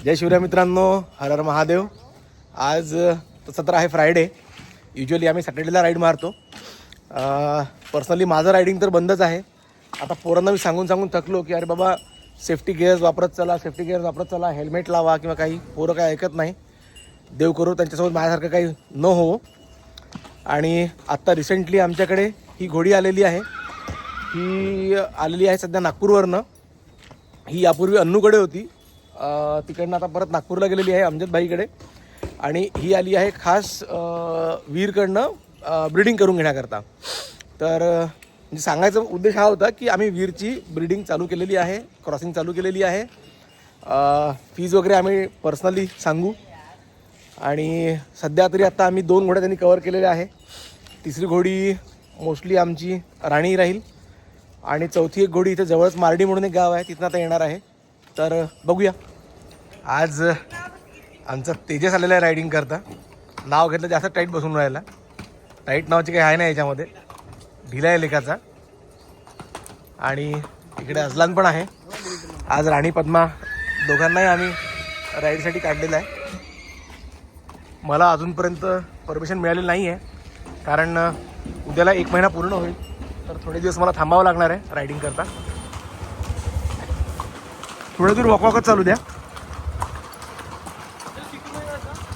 जय शिवराय मित्रांनो, हर हर महादेव. आज तसं तर आहे फ्रायडे. युजली आम्ही सॅटर्डेला राईड मारतो. पर्सनली माझं रायडिंग तर बंदच आहे. आता पोरांना मी सांगून थकलो की अरे बाबा सेफ्टी गिअर्स वापरत चला, हेल्मेट लावा किंवा काही. पोरं काय ऐकत नाही. देव करू त्यांच्यासोबत माझ्यासारखं काही न हो. आणि आत्ता रिसेंटली आमच्याकडे ही घोडी आलेली आहे. ही आलेली आहे सध्या नागपूरवरनं. ही यापूर्वी अन्नूकडे होती. तिकडनं आता परत नागपूरला गेलेली आहे अमजदभाईकडे. आणि ही आली आहे खास वीरकडनं ब्रीडिंग करून घेण्याकरता. तर म्हणजे सांगायचा उद्देश हा होता की आम्ही वीरची ब्रीडिंग चालू केलेली आहे, क्रॉसिंग चालू केलेली आहे. फीज वगैरे आम्ही पर्सनली सांगू. आणि सध्या तरी आता आम्ही 2 घोड्या त्यांनी कवर केलेल्या आहे. तिसरी घोडी मोस्टली आमची राणी राहील. आणि चौथी एक घोडी इथे जवळच मार्डी म्हणून एक गाव आहे, तिथनं आता येणार आहे. तर बघूया. आज आमचा तेजस आलेला आहे रायडिंग करता. नाव घेतलं जास्त टाईट बसून राहिला. टाईट नावाची काही आहे ना याच्यामध्ये, ढिला आहे लेखाचा. आणि इकडे अजलान पण आहे. आज राणी पद्मा दोघांनाही आम्ही राईडसाठी काढलेलं आहे. मला अजूनपर्यंत परमिशन मिळालेली नाही आहे, कारण उद्याला 1 महिना पूर्ण होईल. तर थोडे दिवस मला थांबावं लागणार आहे रायडिंग करता. थोडं दूर वॉकवॉकच चालू द्या.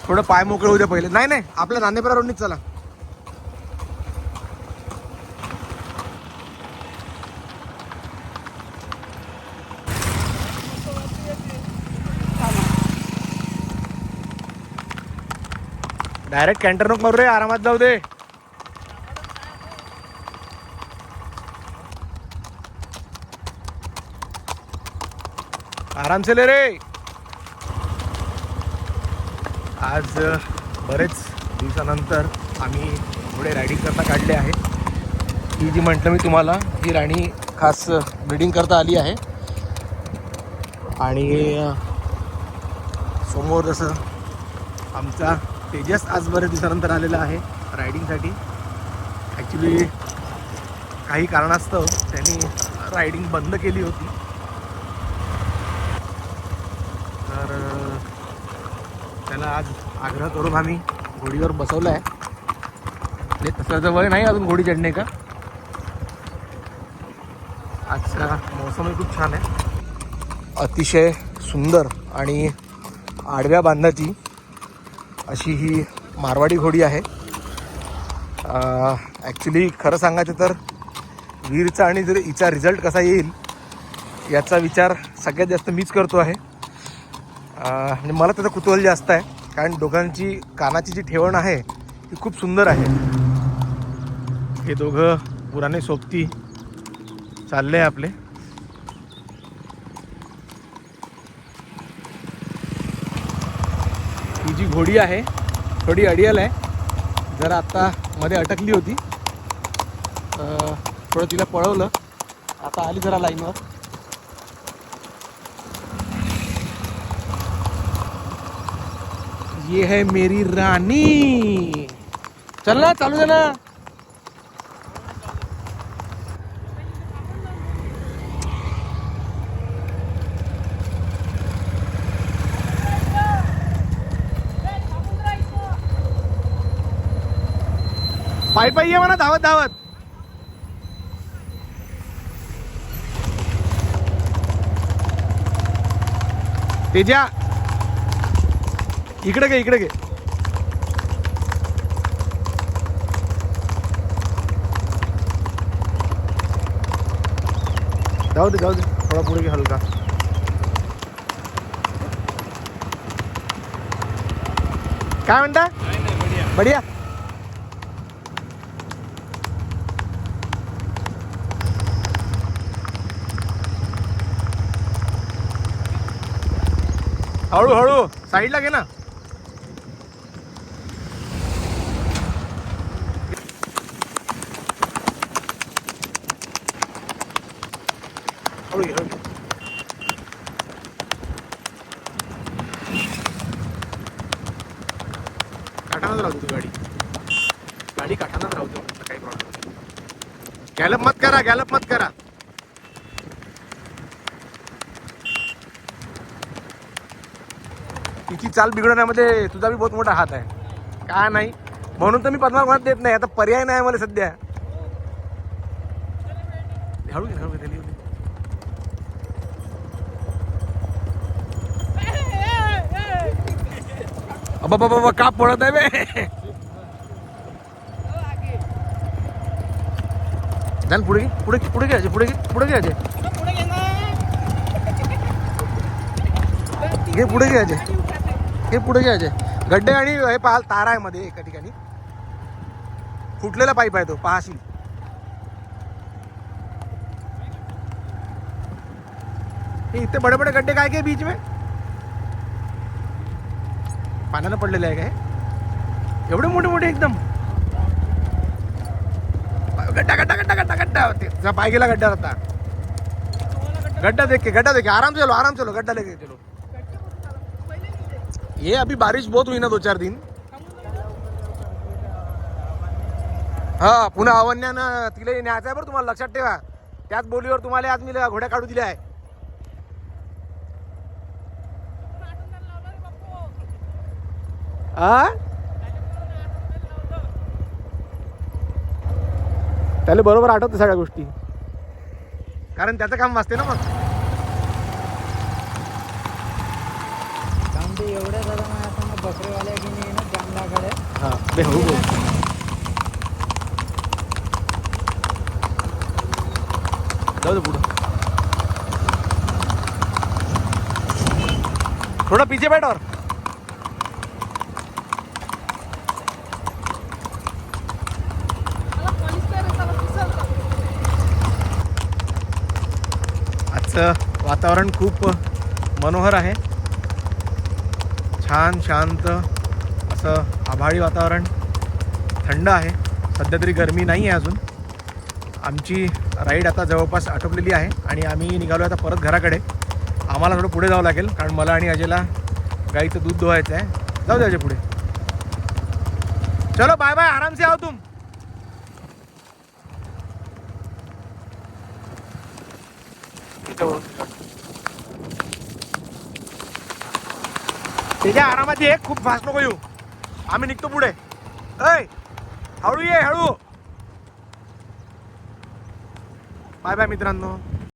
थोडं पाय मोकळे होऊ द्या पहिले. नाही आपल्या नांदेपुरा रोडनीच चला. डायरेक्ट कॅन्टर नको मारू रे, आरामात जाऊ दे. आराम से ले रे. आज बरेच दिवसानंतर आम्ही थोडे रायडिंग करता काढले आहे. ही जी म्हटलं मी तुम्हाला, ही राणी खास ब्रीडिंग करता आली आहे. आणि समोर जसं आमचा तेजस आज बरेच दिवसानंतर आलेला आहे रायडिंगसाठी. ॲक्च्युली काही कारणास्तव त्यांनी रायडिंग बंद केली होती. तर त्याला आज आग्रह करून आम्ही घोडीवर बसवलं आहे. म्हणजे तसं वय नाही अजून घोडी चढणे का. आजचा मौसमही खूप छान आहे. अतिशय सुंदर आणि आडव्या बांधाची अशी ही मारवाडी घोडी आहे. ॲक्च्युली खरं सांगायचं तर वीरचा आणि जर हिचा रिझल्ट कसा येईल याचा विचार सगळ्यात जास्त मीच करतो आहे. म्हणजे मला त्याचं कुतूहल जास्त आहे, कारण दोघांची कानाची जी ठेवण आहे ती खूप सुंदर आहे. हे दोघं पुराणे सोबती चालले आहे आपले. ही जी घोडी आहे थोडी अडियल आहे. जरा आत्ता मध्ये अटकली होती, थोडं तिला पळवलं. आता आली जरा लाईनवर. ये है मेरी रानी. चल ना, चालू दे ना. पायी ये म्हणा, धावत धावत. तेजा इकडे घे. जाऊ दे थोडा पुढे घे हलका. काय म्हणता? बढिया. हळू साईडला घे ना. हळू घे. काठानाच राहतो तू. गाडी काठानाच राहतो, काही प्रॉब्लेम नाही. गॅलप मत करा. तिची चाल बिघडवण्यामध्ये तुझा बी बहुत मोठा हात आहे का नाही, म्हणून तर मी पद्मा कोणात देत नाही. आता पर्याय नाही मला सध्या. हळू घे हळू घे त्याला. बाबा बाबा का पळत आहे बे. जाल पुढे पुढे पुढे घ्यायचे पुढे पुढे घ्यायचे हे पुढे घ्यायचे हे पुढे घ्यायचे. गड्डे आणि हे पाहाल तारा आहे मध्ये एका ठिकाणी फुटलेला पाईप आहे तो पाहाशील. हे इतने बड़े बड़े गड्ढे काय के बीच में पाण्यानं पडलेले आहे काय एवढे मोठे मोठे एकदम. गड्ढा गड्ढा गड्ढा गड्ढा गड्ढा होते पाय गेला गड्ढा आता. गड्ढा देख के आराम चलो गड्ढा लेके चलो. ये अभी बारिश बहुत हुई ना 2-4 दिन. हा पुन्हा अवन्यानं तिला न्यायचं आहे बरं तुम्हाला लक्षात ठेवा. त्याच बोलीवर तुम्हाला आज मी घोड्या काढू दिल्या आहे. त्याला बरोबर आठवतं सगळ्या गोष्टी कारण त्याचं काम वाचते ना. मग एवढ्या दादा बकरेवाल्या की नाही ना जंगलाकडे. हा बे हळू बोल. जाऊ दे पुढं थोड़ा पीछे बैठ. और आजचं वातावरण खूप मनोहर आहे. छान शांत असं आभाळी वातावरण. थंड आहे सध्या तरी गरमी नाही आहे अजून. आमची राईड आता जवळपास आटोपलेली आहे आणि आम्ही निघालो आता परत घराकडे. आम्हाला थोडं पुढे जावं लागेल कारण मला आणि अजयला गाईचं दूध धुवायचं आहे. जाऊ द्यायचे पुढे. चलो बाय बाय आराम से आओ तुम. त्याच्या आरामात ये खूप फास्ट नको येऊ. आम्ही निघतो पुढे. ऐ हळू ये हळू. बाय बाय मित्रांनो.